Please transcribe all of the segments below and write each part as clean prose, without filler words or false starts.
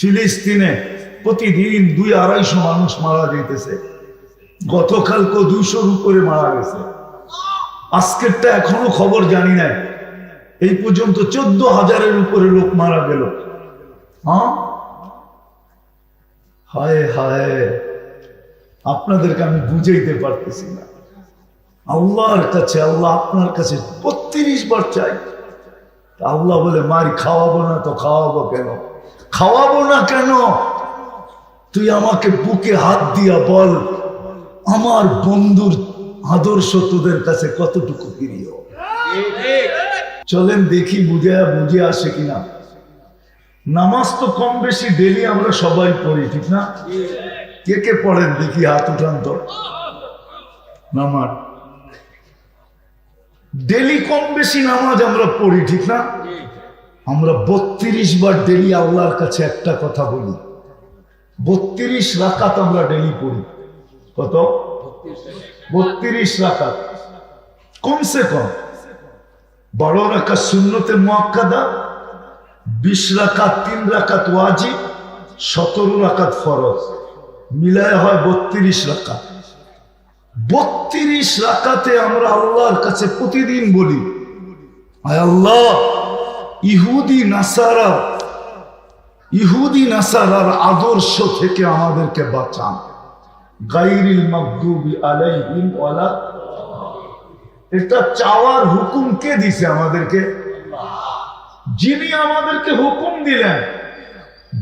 ফিলিস্তিনে প্রতিদিন 200-250 মানুষ মারা যাইতেছে। গতকালকে 200-র উপরে মারা গেছে। আজকেরটা এখনো খবর জানি নাই, এই পর্যন্ত 14,000-এর উপরে লোক মারা গেল। হ্যাঁ, হায় হায়, আপনাদেরকে আমি বুঝাইতে পারতেছি না। আল্লাহর কাছে, আল্লাহ আপনার কাছে 32 বার চাই। আল্লাহ বলে, মারি খাওয়াবো না তো খাওয়াবো কেন? খাওয়াবো না কেন? তুই আমাকে বুকে হাত দিয়া বল, আমার বন্ধুর আদর্শ তোদের কাছে কতটুকু প্রিয়। চলেন দেখি বুঝে আসে কিনা। নামাজ তো কম বেশি ডেলি আমরা সবাই পড়ি, ঠিক না? কে কে পড়েন দেখি, হাত উঠান তো। নামাজ ডেলি কম বেশি নামাজ আমরা পড়ি, ঠিক না? আমরা 32 বার ডেলি আল্লাহর কাছে একটা কথা বলি। 32 রাকাত আমরা ডেলি পড়ি। কত? 32 রাকাত। কমসে কম 12 রাকাত সুন্নতে মুআক্কাদা, 20 রাকাত 3 রাকাত ওয়াজিব, 17 রাকাত ফরজ, মিলায় হয় 32 রাকাত। 32 রাকাতে আমরা আল্লাহর কাছে প্রতিদিন বলি, আয় আল্লাহ, ইহুদি নাসারার আদর্শ থেকে আমাদেরকে বাঁচান। গায়রিল মাগদুবি আলাইহিম ওয়ালা। এটা চাওয়ার হুকুম কে দিছে আমাদেরকে? যিনি আমাদেরকে হুকুম দিলেন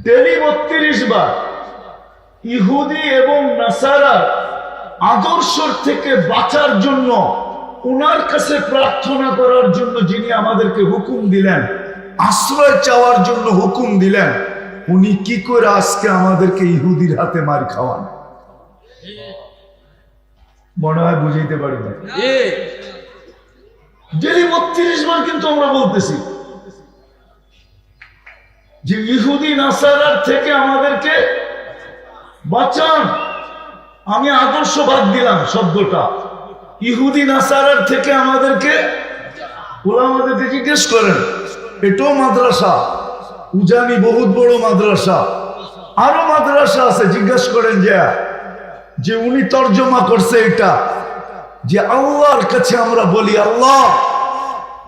ডেলি 32 বার ইহুদি এবং নাসারার আদর্শ থেকে বাঁচার জন্য, ওনার কাছে প্রার্থনা করার জন্য যিনি আমাদেরকে হুকুম দিলেন, আশ্রয় চাওয়ার জন্য হুকুম দিলেন, উনি কি করে আজকে আমাদেরকে ইহুদির হাতে মার খাওয়ান? মনে হয় বুঝাইতে পারি না। ডেলি 32 বার কিন্তু আমরা বলতেছি যে ইহুদি নাসারার থেকে আমাদেরকে বাঁচান। আমি আদর্শ বাদ দিলাম শব্দটা, ইহুদি নাসারার থেকে আমাদেরকে। ওলামাদেরকে জিজ্ঞেস করেন, এটাও মাদ্রাসা, উজানি বহুত বড় মাদ্রাসা, আরো মাদ্রাসা আছে, জিজ্ঞেস করেন যে উনি তর্জমা করছে এটা, যে আল্লাহর কাছে আমরা বলি, আল্লাহ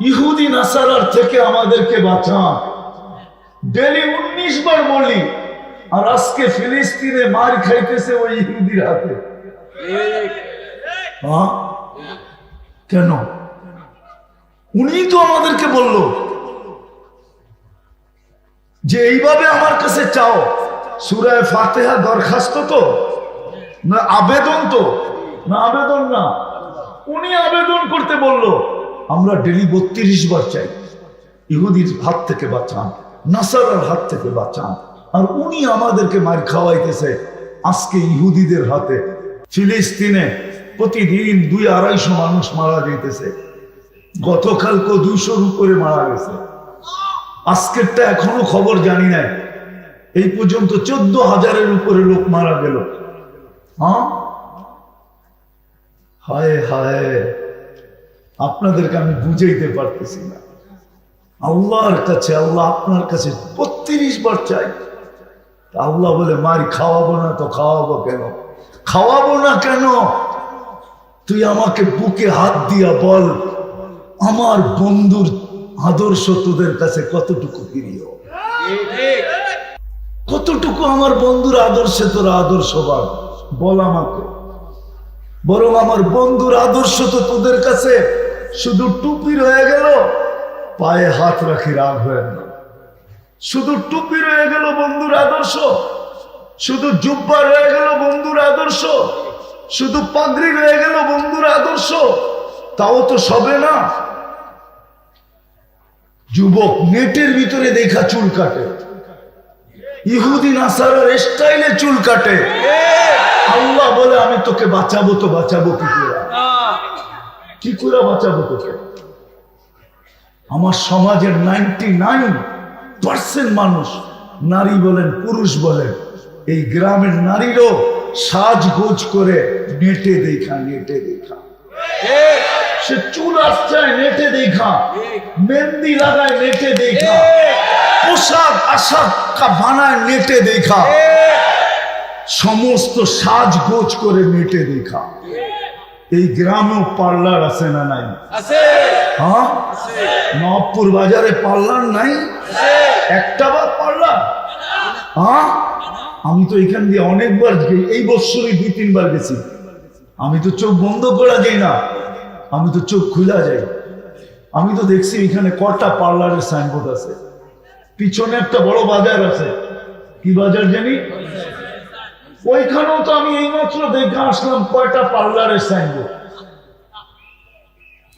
ইহুদি নাসারার থেকে আমাদেরকে বাঁচান। ডেলি 19 বার বলি, আর আজকে ফিলিস্তিনে মার খাইতেছে ওই ইহুদির হাতে। হ্যাঁ, কেন? উনি তো আমাদেরকে বলল যে এইভাবে আমার কাছে চাও। সূরা ফাতিহা দরখাস্ত তো না, আবেদন তো না, আবেদন না, উনি আবেদন করতে বলল। আমরা ডেলি 32 বার চাই, ইহুদির হাত থেকে বাঁচান, নাসারার হাত থেকে বাঁচান। আর উনি আমাদেরকে মার খাওয়াইতেছে আজকে ইহুদিদের হাতে। ফিলিস্তিনে প্রতিদিন 200-250 মানুষ মারা যাইতেছে। গতকালকে 200-র উপরে মারা গেছে। আজকেরটা এখনো খবর জানি নাই, এই পর্যন্ত 14,000-এর উপরে লোক মারা গেল। হ্যাঁ, হায় হায়, আপনাদেরকে আমি বুঝাইতে পারতেছি না। আল্লাহর কাছে, আল্লাহ আপনার কাছে 32 বার চাই। আল্লাহ বলে, মারি খাওয়াবো না তো খাওয়াবো কেন? খাওয়াবো না কেন? তুই আমাকে বুকে হাত দিয়া বল, আমার বন্ধুর আদর্শ তোদের কাছে কতটুকু প্রিয়। কতটুকু আমার বন্ধুর আদর্শে তোরা আদর্শবান বল আমাকে। বরং আমার বন্ধুর আদর্শ তো তোদের কাছে শুধু টুপি রয়ে গেল, পায়ে হাত রাখি, রাগ হয়ে না। শুধু টুপি রয়ে গেল বন্ধুর আদর্শ, শুধু জুব্বা রয়ে গেল বন্ধুর আদর্শ, শুধু পাগড়ি রয়ে গেল বন্ধুর আদর্শ। তাও তো সবে না। যুবক নেটের ভিতরে দেখা চুল কাটে, ইহুদি নাসারার স্টাইলে চুল কাটে। আল্লাহ বলে, আমি তোকে বাঁচাবো তো বাঁচাবো কি করে? কি করে বাঁচাবো তোকে? আমার সমাজের 99% মানুষ, নারী বলেন পুরুষ বলেন, এই গ্রামের নারীরও সাজগোজ করে নেটে দেখা, সে চুল আসছে নেটে দেখা, মেহেন্দি লাগায় নেটে দেখা, পোশাক আশাক বানায় নেটে দেখা, সমস্ত সাজগোজ করে নেটে দেখা। এই গ্রামেও পার্লার আছে না নাই? হ্যাঁ, নবপুর বাজারে পার্লার নাই একটা বা পার্লার? হ্যাঁ, আমি তো এখান দিয়ে অনেকবার, এই বছরই 2-3 বার গেছি। আমি তো চোখ বন্ধ করা যাই না, আমি তো চোখ খুলা যাই। আমি তো দেখছি এখানে কটা পার্লারের সাইনবোর্ড আছে। পিছনে একটা বড় বাজার আছে, কি বাজার জানি, ওইখানেও তো আমি এইমাত্র দেখে আসলাম কয়টা পার্লারের সাইনবোর্ড।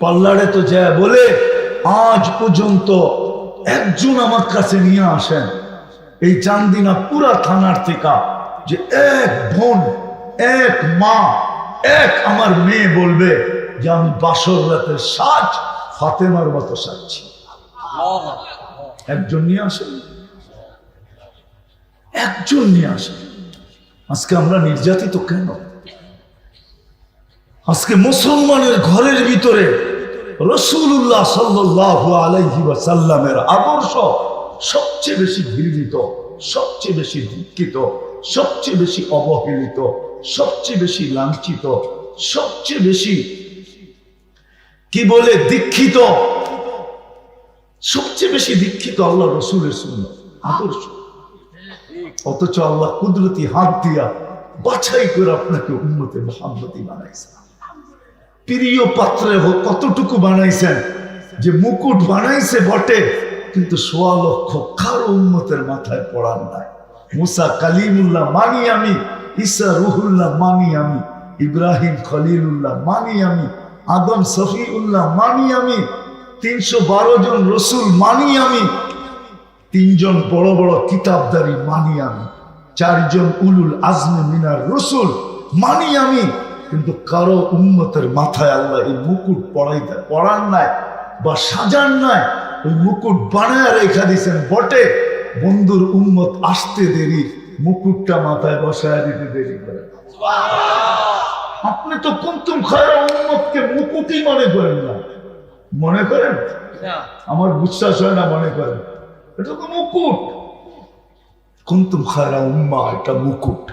পার্লারে তো যা বলে, আজ পর্যন্ত একজন আমার কাছে নিয়ে আসেন এই চান্দিনা পুরা থানার থেকে যে এক বোন, এক মা, এক আমার মেয়ে বলবে যে আমি বাসর রাতের সাজ ফাতেমার মতো সাজছি। একজন নিয়ে আসেন, একজন নিয়ে আসেন। আজকে আমরা নির্যাতিত কেন? আজকে মুসলমানের ঘরের ভিতরে রাসূলুল্লাহ সাল্লাল্লাহু আলাইহি ওয়াসাল্লামের আদর্শ সবচেয়ে বেশি ঘৃণিত, সবচেয়ে বেশি ধিক্কিত, সবচেয়ে বেশি অবহেলিত, সবচেয়ে বেশি লাঞ্ছিত, সবচেয়ে বেশি কি বলে দীক্ষিত, সবচেয়ে বেশি দীক্ষিত আল্লাহ রসুলের সুন্নাত আদর্শ। অথচ আল্লাহ কুদরতি হাত দিয়া বাছাই করে আপনাকে উম্মতে মুহাম্মদী বানাইছেন। প্রিয় পাত্রে কতটুকু বানাইছেন যে মুকুট বানাইছে বটে, কিন্তু 1.25 লক্ষ কারো উম্মতের মাথায় পড়ান নাই। মুসা কালিমুল্লাহ মানি আমি, ঈসা রুহুল্লাহ মানি আমি, ইব্রাহিম খলিলুল্লাহ মানি আমি, আদম সফিউল্লাহ মানি আমি, 312 জন রসুল মানি আমি, 3 জন বড় বড় কিতাবদারি মানি আমি, 4 জন উলুল আজমি মিনার রসুল মানি আমি, কিন্তু কারো উম্মতের মাথায় আল্লাহ এই মুকুট পড়ান নাই বা সাজান নাই। ওই মুকুট বানায় রেখা দিয়েছেন বটে, বন্ধুর উম্মত আসতে দেরি, মুকুটটা মাথায় বসায় দিতে দেরি করে। আপনি তো কুনতুম খায়রা উম্মতকে মুকুটই মনে করেন না, মনে করেন? আমার বিশ্বাস হয় না মনে করেন। এটা তো মুকুট, কুনতুম খায়রা উম্মাহ, এটা মুকুট।